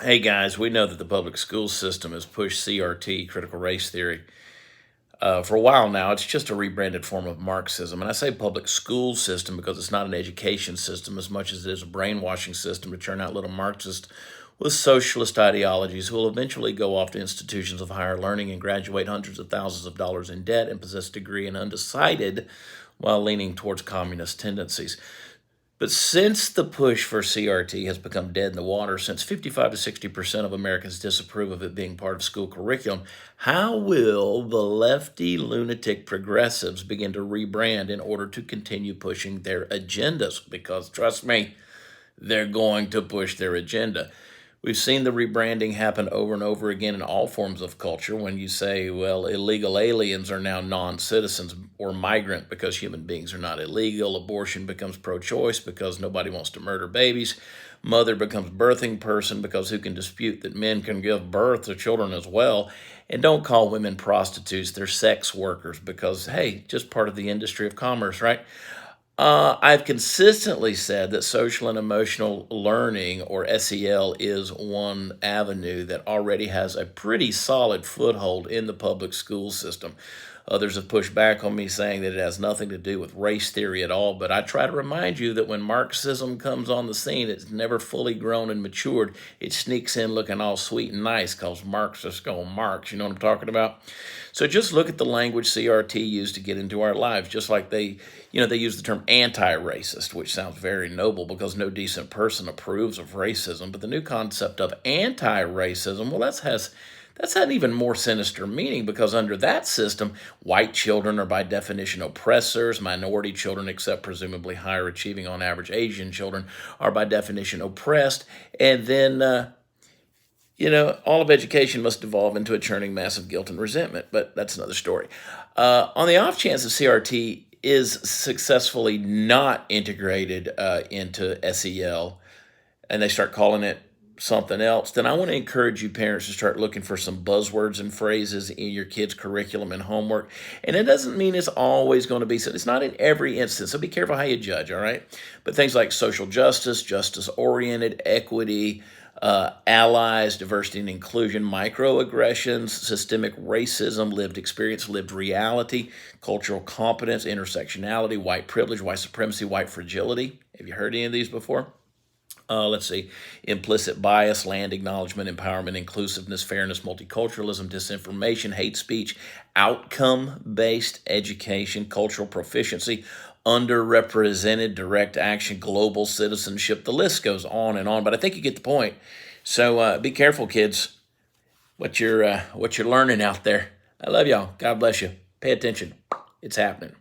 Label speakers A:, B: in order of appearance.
A: Hey guys, we know that the public school system has pushed CRT, critical race theory, for a while now. It's just a rebranded form of Marxism. And I say public school system because it's not an education system as much as it is a brainwashing system to churn out little Marxists with socialist ideologies who will eventually go off to institutions of higher learning and graduate hundreds of thousands of dollars in debt and possess a degree in undecided while leaning towards communist tendencies. But since the push for CRT has become dead in the water, since 55 to 60% of Americans disapprove of it being part of school curriculum, how will the lefty lunatic progressives begin to rebrand in order to continue pushing their agendas? Because trust me, they're going to push their agenda. We've seen the rebranding happen over and over again in all forms of culture when you say, well, illegal aliens are now non citizens or migrant because human beings are not illegal. Abortion becomes pro choice because nobody wants to murder babies. Mother becomes birthing person because who can dispute that men can give birth to children as well? And don't call women prostitutes, they're sex workers because, hey, just part of the industry of commerce, right? I've consistently said that social and emotional learning, or SEL, is one avenue that already has a pretty solid foothold in the public school system. Others have pushed back on me saying that it has nothing to do with race theory at all, but I try to remind you that when Marxism comes on the scene, it's never fully grown and matured. It sneaks in looking all sweet and nice because Marxists go Marx, you know what I'm talking about? So just look at the language CRT used to get into our lives, just like they use the term anti-racist, which sounds very noble because no decent person approves of racism. But the new concept of anti-racism, well, that's an even more sinister meaning because under that system, white children are by definition oppressors. Minority children, except presumably higher achieving on average Asian children, are by definition oppressed. And then, all of education must devolve into a churning mass of guilt and resentment, but that's another story. On the off chance that CRT is successfully not integrated into SEL and they start calling it something else, then I want to encourage you parents to start looking for some buzzwords and phrases in your kids' curriculum and homework. And it doesn't mean it's always going to be so. It's not in every instance, so be careful how you judge, all right? But things like social justice, justice-oriented, equity, allies, diversity and inclusion, microaggressions, systemic racism, lived experience, lived reality, cultural competence, intersectionality, white privilege, white supremacy, white fragility. Have you heard any of these before? Let's see, implicit bias, land acknowledgement, empowerment, inclusiveness, fairness, multiculturalism, disinformation, hate speech, outcome-based education, cultural proficiency, underrepresented, direct action, global citizenship. The list goes on and on, but I think you get the point. So be careful, kids, what you're learning out there. I love y'all. God bless you. Pay attention. It's happening.